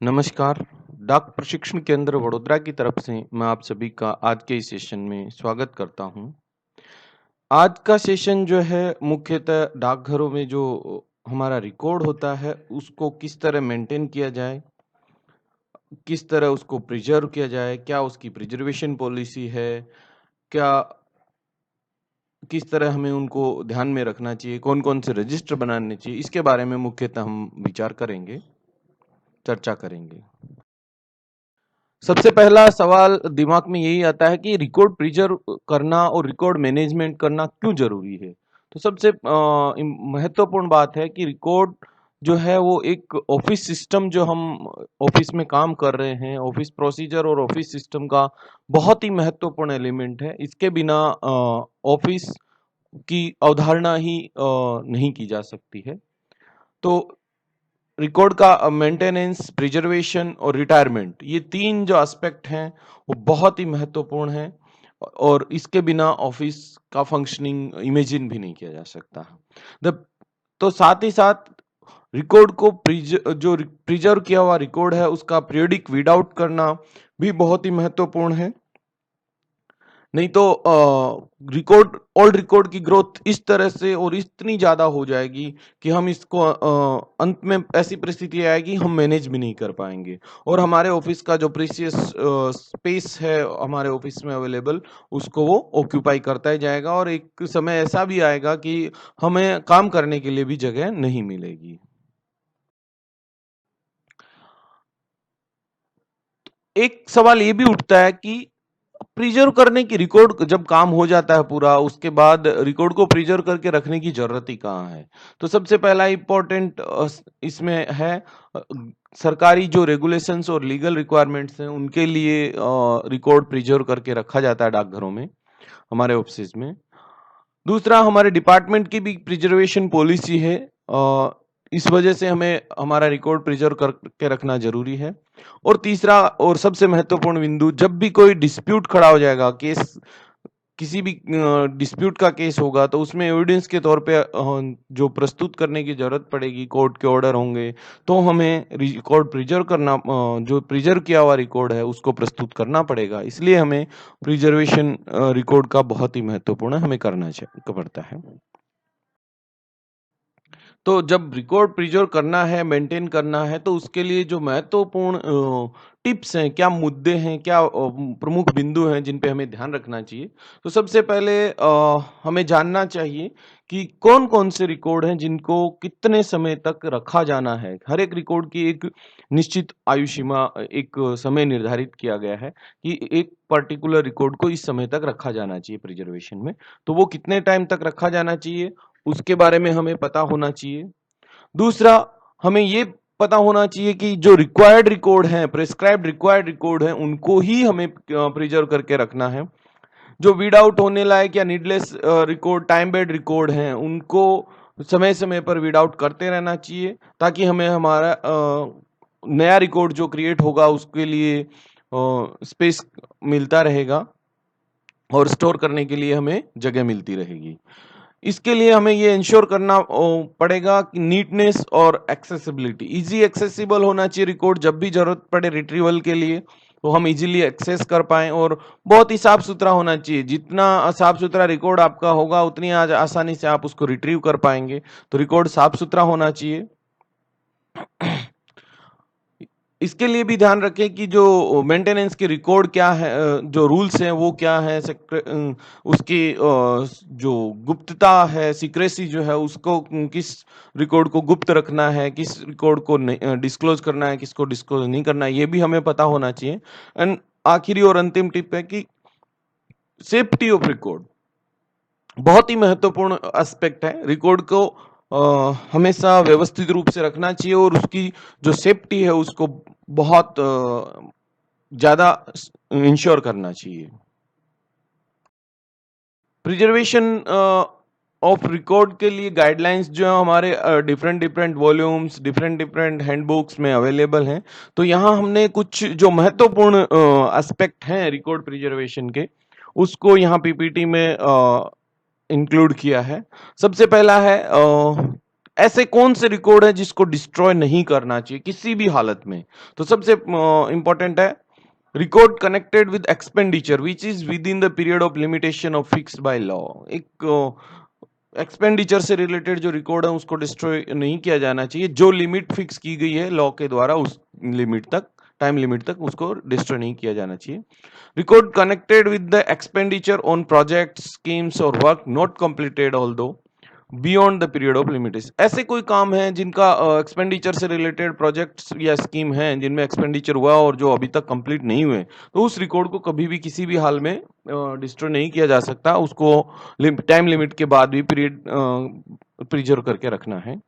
नमस्कार, डाक प्रशिक्षण केंद्र वडोदरा की तरफ से मैं आप सभी का आज के इस सेशन में स्वागत करता हूँ। आज का सेशन जो है मुख्यतः डाकघरों में जो हमारा रिकॉर्ड होता है उसको किस तरह मेंटेन किया जाए, किस तरह उसको प्रिजर्व किया जाए, क्या उसकी प्रिजर्वेशन पॉलिसी है, क्या किस तरह हमें उनको ध्यान में रखना चाहिए, कौन-कौन से रजिस्टर बनाने चाहिए, इसके बारे में मुख्यतः हम विचार करेंगे, चर्चा करेंगे। सबसे पहला सवाल दिमाग में यही आता है कि रिकॉर्ड प्रिजर्व करना और रिकॉर्ड मैनेजमेंट करना क्यों ज़रूरी है? तो सबसे महत्वपूर्ण बात है कि रिकॉर्ड जो है वो एक ऑफ़िस सिस्टम जो हम ऑफ़िस में काम कर रहे हैं, ऑफ़िस प्रोसीजर और ऑफ़िस सिस्टम का बहुत ही महत्वपूर्ण एलिमेंट है। इसके बिना ऑफ़िस की अवधारणा ही नहीं की जा सकती है। तो रिकॉर्ड का मेंटेनेंस, प्रिजर्वेशन और रिटायरमेंट ये 3 जो एस्पेक्ट हैं, वो बहुत ही महत्वपूर्ण हैं और इसके बिना ऑफ़िस का फंक्शनिंग इमेजिन भी नहीं किया जा सकता। द तो साथ ही साथ रिकॉर्ड को प्रिजर्व किया हुआ रिकॉर्ड है, उसका पीरियोडिक वीड आउट करना भी बहुत ही महत्वपूर्ण है। नहीं तो रिकॉर्ड ओल्ड रिकॉर्ड की ग्रोथ इस तरह से और इतनी ज़्यादा हो जाएगी कि हम इसको अंत में ऐसी परिस्थिति आएगी हम मैनेज भी नहीं कर पाएँगे और हमारे ऑफ़िस का जो प्रीशियस स्पेस है हमारे ऑफ़िस में अवेलेबल उसको वो ऑक्यूपाई करता ही जाएगा और एक समय ऐसा भी आएगा कि हमें काम करने के लिए भी जगह नहीं मिलेगी। एक सवाल ये भी उठता है कि प्रिजर्व करने की रिकॉर्ड जब काम हो जाता है पूरा उसके बाद रिकॉर्ड को प्रिजर्व करके रखने की जरूरत ही कहाँ है। तो सबसे पहला इम्पोर्टेंट इसमें है अ, सरकारी जो रेगुलेशंस और लीगल रिक्वायरमेंट्स हैं उनके लिए रिकॉर्ड प्रिजर्व करके रखा जाता है डाकघरों में, हमारे ऑफिस में। दूसरा हमारे डिपार्टमेंट की भी प्रिजर्वेशन पॉलिसी है। इस वजह से हमें हमारा रिकॉर्ड प्रिजर्व करके रखना जरूरी है। और तीसरा और सबसे महत्वपूर्ण बिंदु, जब भी कोई डिस्प्यूट खड़ा हो जाएगा, केस किसी भी डिस्प्यूट का केस होगा तो उसमें एविडेंस के तौर पे जो प्रस्तुत करने की जरूरत पड़ेगी, कोर्ट के ऑर्डर होंगे, तो हमें रिकॉर्ड प्रिजर्व करना जो प्रिजर्व किया हुआ रिकॉर्ड है उसको प्रस्तुत करना पड़ेगा। इसलिए हमें प्रिजर्वेशन रिकॉर्ड का बहुत ही महत्वपूर्ण हमें करना पड़ता है। तो जब रिकॉर्ड प्रिजर्व करना है, मेंटेन करना है, तो उसके लिए जो महत्वपूर्ण टिप्स हैं, क्या मुद्दे हैं, क्या प्रमुख बिंदु हैं जिन पे हमें ध्यान रखना चाहिए? तो सबसे पहले हमें जानना चाहिए कि कौन-कौन से रिकॉर्ड हैं जिनको कितने समय तक रखा जाना है। हर एक रिकॉर्ड की एक निश्चित आयु सीमा एक समय निर्धारित किया गया है कि एक पर्टिकुलर रिकॉर्ड को इस समय तक रखा जाना चाहिए प्रिजर्वेशन में। तो वो कितने टाइम तक रखा जाना चाहिए उसके बारे में हमें पता होना चाहिए। दूसरा, हमें ये पता होना चाहिए कि जो रिक्वायर्ड रिकॉर्ड हैं, प्रिस्क्राइब्ड रिक्वायर्ड रिकॉर्ड हैं, उनको ही हमें प्रिजर्व करके रखना है। जो वीड आउट होने लायक या needless record, time bed record हैं, उनको समय-समय पर वीड आउट करते रहना चाहिए ताकि हमें हमारा नया रिकॉर्ड जो क्रिएट होगा उसके लिए स्पेस मिलता रहेगा और स्टोर करने के लिए हमें जगह मिलती रहेगी। इसके लिए हमें ये इंश्योर करना पड़ेगा कि नीटनेस और एक्सेसिबिलिटी, इजी एक्सेसिबल होना चाहिए रिकॉर्ड, जब भी जरूरत पड़े रिट्रीवल के लिए तो हम इजीली एक्सेस कर पाएं और बहुत ही साफ सुथरा होना चाहिए। जितना साफ सुथरा रिकॉर्ड आपका होगा उतनी आज आसानी से आप उसको रिट्रीव कर पाएंगे। तो रिकॉर्ड साफ सुथरा होना चाहिए। इसके लिए भी ध्यान रखें कि जो मेंटेनेंस के रिकॉर्ड क्या है, जो रूल्स हैं वो क्या है, उसकी जो गुप्तता है, सीक्रेसी जो है उसको किस रिकॉर्ड को गुप्त रखना है, किस रिकॉर्ड को डिस्क्लोज करना है, किसको डिस्क्लोज नहीं करना है, ये भी हमें पता होना चाहिए। एंड आखिरी और अंतिम टिप है कि सेफ्टी ऑफ रिकॉर्ड बहुत ही महत्वपूर्ण एस्पेक्ट है। रिकॉर्ड को हमेशा व्यवस्थित रूप से रखना चाहिए और उसकी जो सेफ्टी है उसको बहुत ज़्यादा इंश्योर करना चाहिए। प्रिजर्वेशन ऑफ रिकॉर्ड के लिए गाइडलाइंस जो है हमारे different different volumes, different different handbooks में अवेलेबल हैं। तो यहाँ हमने कुछ जो महत्वपूर्ण एस्पेक्ट हैं रिकॉर्ड प्रिजर्वेशन के, उसको यहाँ पीपीटी में इंक्लूड किया है। सबसे पहला है ऐसे कौन से रिकॉर्ड है जिसको डिस्ट्रॉय नहीं करना चाहिए किसी भी हालत में? तो सबसे इंपॉर्टेंट है record connected with expenditure which is with in the period of limitation of fixed by law. एक एक्सपेंडिचर से रिलेटेड जो रिकॉर्ड है उसको डिस्ट्रॉय नहीं किया जाना चाहिए, जो लिमिट फिक्स की गई है लॉ के द्वारा उस लिमिट तक, टाइम लिमिट तक उसको डिस्ट्रॉय नहीं किया जाना चाहिए। Record connected with the expenditure on project schemes और work not completed although beyond the period of limitation. ऐसे कोई काम है जिनका एक्सपेंडिचर से रिलेटेड प्रोजेक्ट्स या स्कीम हैं जिनमें एक्सपेंडिचर हुआ और जो अभी तक कंप्लीट नहीं हुए, तो उस रिकॉर्ड को कभी भी किसी भी हाल में डिस्ट्रॉय नहीं किया जा सकता, उसको टाइम लिमिट के बाद भी पीरियड प्रिजर्व करके रखना है।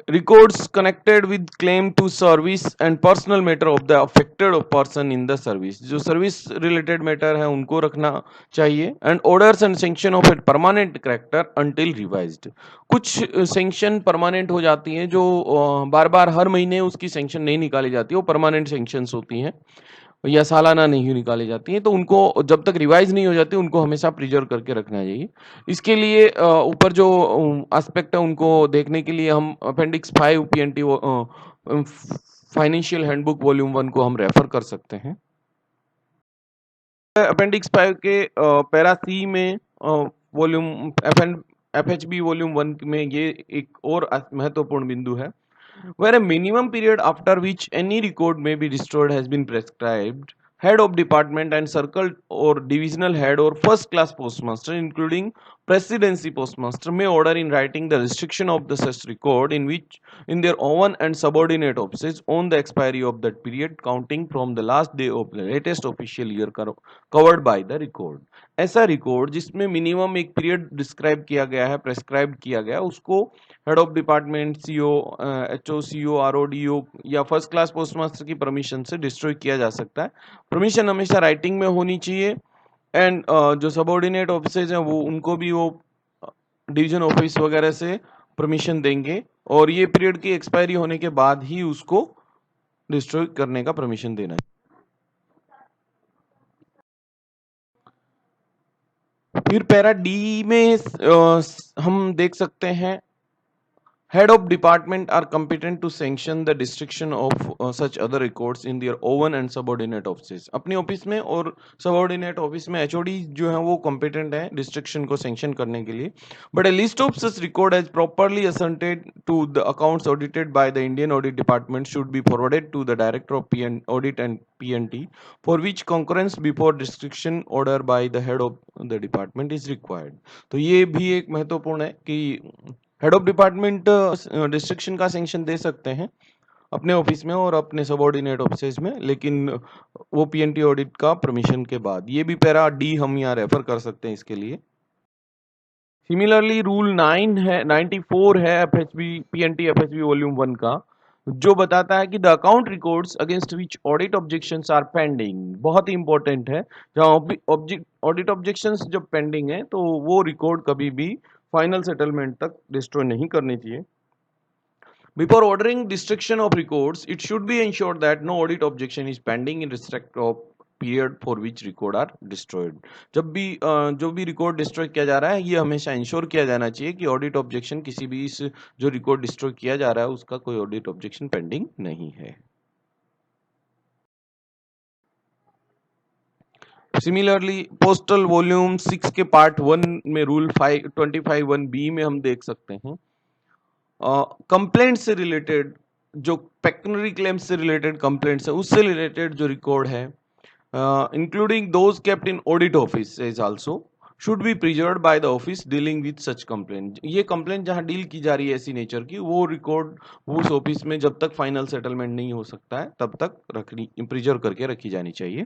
Records connected with claim to service and personal matter of the affected person in the service, जो सर्विस रिलेटेड मैटर है उनको रखना चाहिए। And orders and sanction of a permanent character until revised. कुछ sanction permanent हो जाती हैं जो बार बार हर महीने उसकी सैंक्शन नहीं निकाली जाती, वो परमानेंट सैंक्शंस होती हैं या सालाना नहीं निकाली जाती हैं, तो उनको जब तक रिवाइज नहीं हो जाती उनको हमेशा प्रिजर्व करके रखना चाहिए। इसके लिए ऊपर जो एस्पेक्ट है उनको देखने के लिए हम appendix 5 PNT financial handbook volume 1 को हम रेफर कर सकते हैं। अपेंडिक्स 5 के पैरा सी में वॉल्यूम एफएचबी वॉल्यूम 1 में ये एक और महत्वपूर्ण बिंदु है, where a minimum period after which any record may be destroyed has been prescribed, head of department and circle or divisional head or first class postmaster including presidency postmaster may order in writing the restriction of the such record in which in their own and subordinate offices on the expiry of that period counting from the last day of the latest official year covered by the record। ऐसा record जिसमें minimum एक period describe किया गया है, prescribe किया गया, उसको head of department, CO, HO, CO, RODO या फर्स्ट क्लास पोस्टमास्टर की परमिशन से डिस्ट्रॉय किया जा सकता है। परमिशन हमेशा राइटिंग में होनी चाहिए। एंड जो सबऑर्डिनेट ऑफिसर्स हैं वो उनको भी वो डिवीजन ऑफिस वगैरह से परमिशन देंगे और ये पीरियड की एक्सपायरी होने के बाद ही उसको डिस्ट्रॉय करने का परमिशन देना है। फिर पैरा डी में हम देख सकते हैं head of department are competent to sanction the destruction of such other records in their own and subordinate offices। अपने ऑफिस में और सबऑर्डिनेट ऑफिस में एचओडी जो है वो competent है डिस्ट्रक्शन को सैंक्शन करने के लिए। But a list of such record as properly assigned to the accounts audited by the Indian Audit Department should be forwarded to the Director of Audit and PNT for which concurrence before destruction order by the head of the department is required। तो ये भी एक महत्वपूर्ण है कि head of department destruction का sanction दे सकते हैं अपने ऑफिस में और अपने सबऑर्डिनेट ऑफिसेज में, लेकिन वो पीएनटी ऑडिट का परमिशन के बाद। ये भी पैरा डी हम यहाँ रेफर कर सकते हैं इसके लिए। सिमिलरली रूल 9 है 94 है एफएचबी पीएनटी एफएचबी वॉल्यूम 1 का, जो बताता है कि the account records against which audit objections are pending. बहुत ही इंपॉर्टेंट है, जहाँ ऑडिट ऑब्जेक्शंस जब पेंडिंग है तो वो रिकॉर्ड कभी भी फाइनल सेटलमेंट तक डिस्ट्रॉय नहीं करनी चाहिए। Before ordering destruction of records, it should be ensured that no audit objection is pending in respect of period for which record are destroyed। जब भी जो भी रिकॉर्ड डिस्ट्रॉय किया जा रहा है ये हमेशा इंश्योर किया जाना चाहिए कि ऑडिट ऑब्जेक्शन किसी भी इस जो रिकॉर्ड डिस्ट्रॉय किया जा रहा है उसका कोई ऑडिट ऑब्जेक्शन पेंडिंग नहीं है। सिमिलरली पोस्टल वॉल्यूम 6 के पार्ट 1 में रूल 25(1)(b) में हम देख सकते हैं कंप्लेंट से रिलेटेड जो पेक्यूनरी क्लेम्स से रिलेटेड कंप्लेंट्स है उससे रिलेटेड जो रिकॉर्ड है including those kept in audit office is also should be preserved by the office dealing with such complaint. ये कंप्लेंट जहां डील की जा रही है ऐसी नेचर की, वो रिकॉर्ड उस ऑफिस में जब तक फाइनल सेटलमेंट नहीं हो सकता है तब तक रखनी प्रिजर्व करके रखी जानी चाहिए।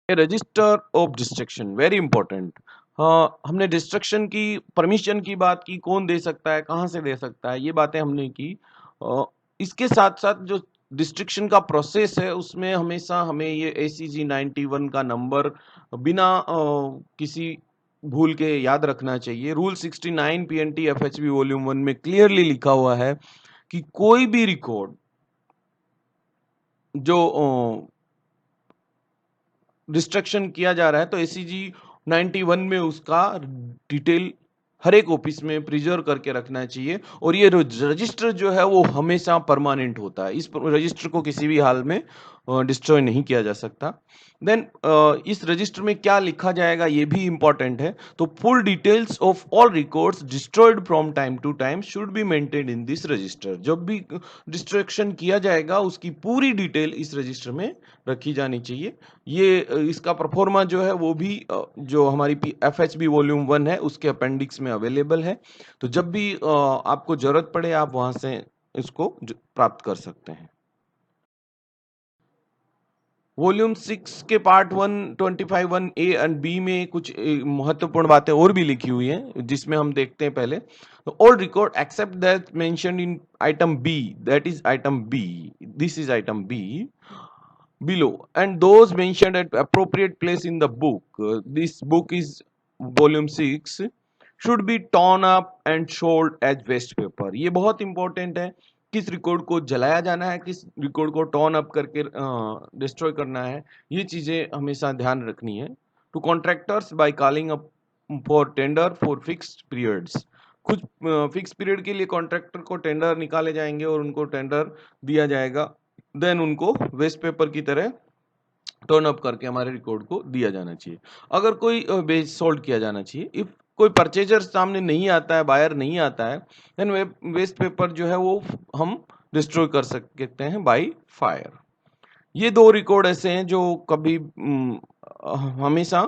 Register of destruction very important. हमने डिस्ट्रक्शन की परमिशन की बात की, कौन दे सकता है, कहाँ से दे सकता है, ये बातें हमने की। इसके साथ साथ जो डिस्ट्रक्शन का प्रोसेस है उसमें हमेशा हमें ये ACG 91 का नंबर बिना किसी भूल के याद रखना चाहिए। रूल 69 PNT FHB वॉल्यूम 1 में क्लियरली लिखा हुआ है कि कोई भी रिकॉर्ड जो डिस्ट्रक्शन किया जा रहा है तो ACG 91 में उसका डिटेल हर एक ऑफिस में प्रिजर्व करके रखना चाहिए और ये रजिस्टर जो है वो हमेशा परमानेंट होता है। इस रजिस्टर को किसी भी हाल में डिस्ट्रॉय नहीं किया जा सकता। देन इस रजिस्टर में क्या लिखा जाएगा ये भी इंपॉर्टेंट है। तो full details of all records destroyed from time to time should be maintained in this register. जब भी डिस्ट्रैक्शन किया जाएगा उसकी पूरी डिटेल इस रजिस्टर में रखी जानी चाहिए। ये इसका परफॉर्मा जो है वो भी जो हमारी FHB वॉल्यूम 1 है उसके अपेंडिक्स में अवेलेबल है। तो जब भी आपको जरूरत पड़े आप वहां से इसको प्राप्त कर सकते हैं। वॉल्यूम 6 के पार्ट 125 1A एंड बी में कुछ महत्वपूर्ण बातें और भी लिखी हुई हैं जिसमें हम देखते हैं पहले। All record except that mentioned in item B, that is item B, this is item B below and those mentioned at appropriate place in the book, this book is volume 6, should be torn up and sold as waste paper। ये बहुत important है। किस record को जलाया जाना है, किस record को टर्न अप करके डिस्ट्रॉय करना है, ये चीजें हमेशा ध्यान रखनी है। To contractors by calling up for tender for fixed periods, कुछ फिक्स पीरियड के लिए कॉन्ट्रैक्टर को टेंडर निकाले जाएंगे और उनको टेंडर दिया जाएगा। देन उनको वेस्ट पेपर की तरह टर्न अप करके हमारे रिकॉर्ड को दिया जाना चाहिए। अगर कोई बेच सोल्ड किया जाना चाहिए। इफ कोई परचेजर सामने नहीं आता है, बायर नहीं आता है, देन वेस्ट पेपर जो है वो हम डिस्ट्रॉय कर सकते हैं बाय फायर। ये दो रिकॉर्ड ऐसे हैं जो कभी हमेशा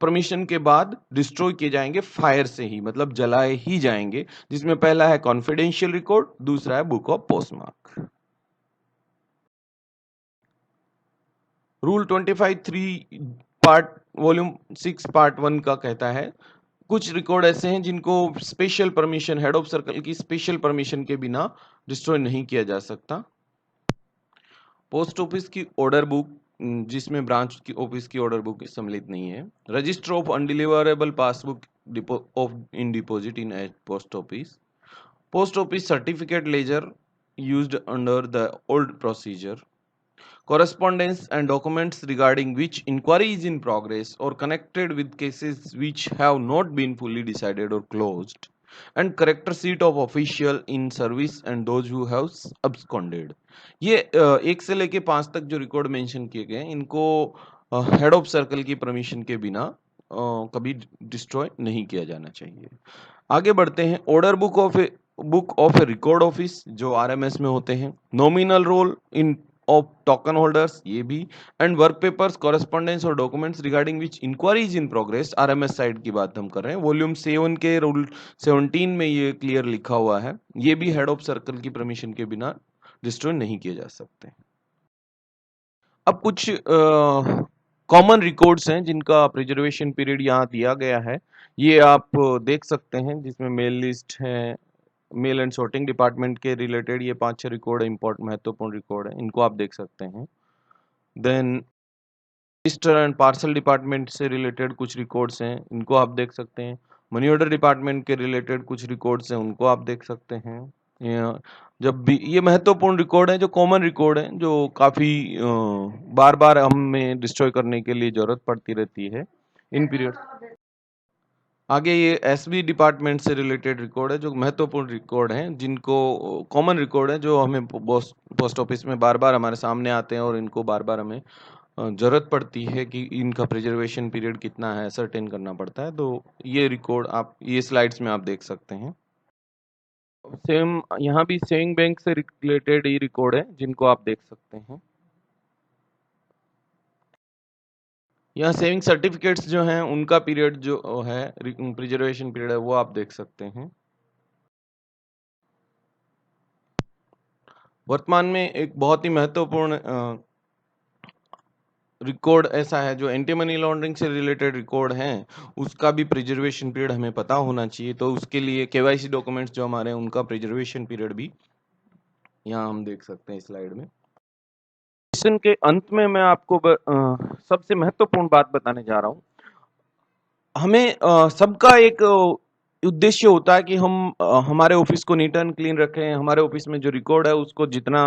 परमिशन के बाद डिस्ट्रॉय किए जाएंगे फायर से ही, मतलब जलाए ही जाएंगे, जिसमें पहला है कॉन्फिडेंशियल रिकॉर्ड, दूसरा है book of postmark. Rule 25(3) part volume 6 part 1 का कहता है कुछ रिकॉर्ड ऐसे हैं जिनको special permission, head of circle की स्पेशल परमिशन के बिना डिस्ट्रॉय नहीं किया जा सकता। पोस्ट ऑफिस की ऑर्डर बुक जिसमें ब्रांच की ऑफिस की ऑर्डर बुक सम्मिलित नहीं है। Register of undeliverable passbook of in deposit in post office. Post office certificate ledger used under the old procedure. Correspondence and documents regarding which inquiry is in progress or connected with cases which have not been fully decided or closed, and character sheet of official in service and those who have absconded। ये 1 से लेके 5 तक जो record mention किए गए हैं इनको head of circle की परमिशन के बिना कभी डिस्ट्रॉय नहीं किया जाना चाहिए। आगे बढ़ते हैं। Order book of a record office जो RMS में होते हैं। Nominal roll in of token holders, ये भी। एंड वर्क पेपर्स, कॉरेस्पॉन्डेंस और documents regarding which inquiry is in progress, RMS side की बात हम कर रहे हैं। वॉल्यूम 7 के रूल 17 में ये क्लियर लिखा हुआ है। ये भी हेड ऑफ सर्कल की परमिशन के बिना डिस्ट्रॉय नहीं किए जा सकते। अब कुछ कॉमन रिकॉर्ड्स हैं जिनका प्रिजर्वेशन पीरियड यहाँ दिया गया है। ये आप देख सकते हैं जिसमें मेल लिस्ट है, मेल एंड सॉर्टिंग डिपार्टमेंट के रिलेटेड ये 5-6 रिकॉर्ड इंपॉर्टेंट महत्वपूर्ण रिकॉर्ड है, इनको आप देख सकते हैं। Then register and parcel department से रिलेटेड कुछ रिकॉर्ड्स हैं, इनको आप देख सकते हैं। मनी ऑर्डर डिपार्टमेंट के रिलेटेड कुछ रिकॉर्ड्स हैं, उनको आप देख सकते हैं। जब भी ये महत्वपूर्ण रिकॉर्ड है, जो कॉमन रिकॉर्ड है, जो काफी बार बार हमें डिस्ट्रॉय करने के लिए जरूरत पड़ती रहती है इन पीरियड। आगे ये SB डिपार्टमेंट से रिलेटेड रिकॉर्ड है जो महत्वपूर्ण रिकॉर्ड हैं, जिनको कॉमन रिकॉर्ड है जो हमें पोस्ट ऑफिस में बार बार हमारे सामने आते हैं और इनको बार बार हमें जरूरत पड़ती है कि इनका प्रिजर्वेशन पीरियड कितना है सर्टेन करना पड़ता है। तो ये रिकॉर्ड आप ये स्लाइड्स में आप देख सकते हैं। सेम यहाँ भी सेविंग बैंक से रिलेटेड ये रिकॉर्ड है जिनको आप देख सकते हैं। यहाँ सेविंग सर्टिफिकेट्स जो हैं उनका पीरियड जो है प्रिजर्वेशन पीरियड है वो आप देख सकते हैं। वर्तमान में एक बहुत ही महत्वपूर्ण रिकॉर्ड ऐसा है जो एंटी मनी लॉन्ड्रिंग से रिलेटेड रिकॉर्ड हैं, उसका भी प्रिजर्वेशन पीरियड हमें पता होना चाहिए। तो उसके लिए KYC डॉक्यूमेंट्स जो हमारे हैं उनका प्रिजर्वेशन पीरियड भी यहाँ हम देख सकते हैं स्लाइड में। सेशन के अंत में मैं आपको सबसे महत्वपूर्ण बात बताने जा रहा हूँ। हमें सबका एक उद्देश्य होता है कि हम हमारे ऑफिस को नीट एंड क्लीन रखें, हमारे ऑफिस में जो रिकॉर्ड है उसको जितना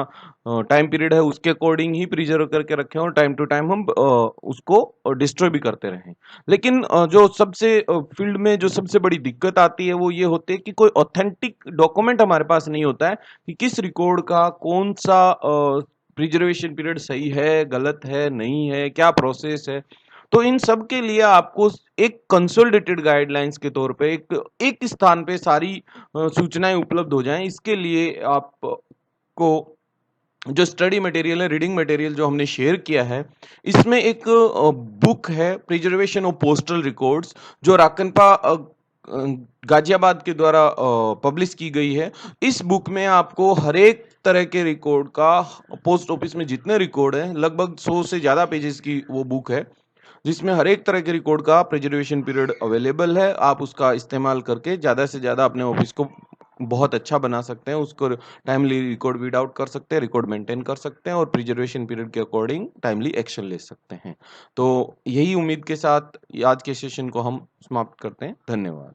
टाइम पीरियड है उसके अकॉर्डिंग ही प्रिजर्व करके रखें और टाइम टू टाइम हम उसको डिस्ट्रॉय भी करते रहें। लेकिन जो सबसे फील्ड में जो सबसे बड़ी दिक्कत आती है वो ये होती है कि कोई ऑथेंटिक डॉक्यूमेंट हमारे पास नहीं होता है कि किस रिकॉर्ड का कौन सा प्रिजर्वेशन पीरियड सही है, गलत है, नहीं है, क्या प्रोसेस है। तो इन सब के लिए आपको एक कंसोलिडेटेड गाइडलाइंस के तौर पे एक स्थान पे सारी सूचनाएं उपलब्ध हो जाएं, इसके लिए आपको जो स्टडी मटेरियल है, रीडिंग मटेरियल जो हमने शेयर किया है, इसमें एक बुक है प्रिजर्वेशन ऑफ पोस्टल रिकॉर्ड्स, जो राकनपा गाजियाबाद के द्वारा पब्लिश की गई है। इस बुक में आपको हर एक तरह के रिकॉर्ड का, पोस्ट ऑफिस में जितने रिकॉर्ड हैं, लगभग 100 से ज़्यादा पेजेस की वो बुक है, जिसमें हर एक तरह के रिकॉर्ड का प्रिजर्वेशन पीरियड अवेलेबल है। आप उसका इस्तेमाल करके ज़्यादा से ज़्यादा अपने ऑफिस को बहुत अच्छा बना सकते हैं, उसको टाइमली रिकॉर्ड रीड आउट कर सकते हैं, रिकॉर्ड मेंटेन कर सकते हैं और प्रिजर्वेशन पीरियड के अकॉर्डिंग टाइमली एक्शन ले सकते हैं। तो यही उम्मीद के साथ आज के सेशन को हम समाप्त करते हैं। धन्यवाद।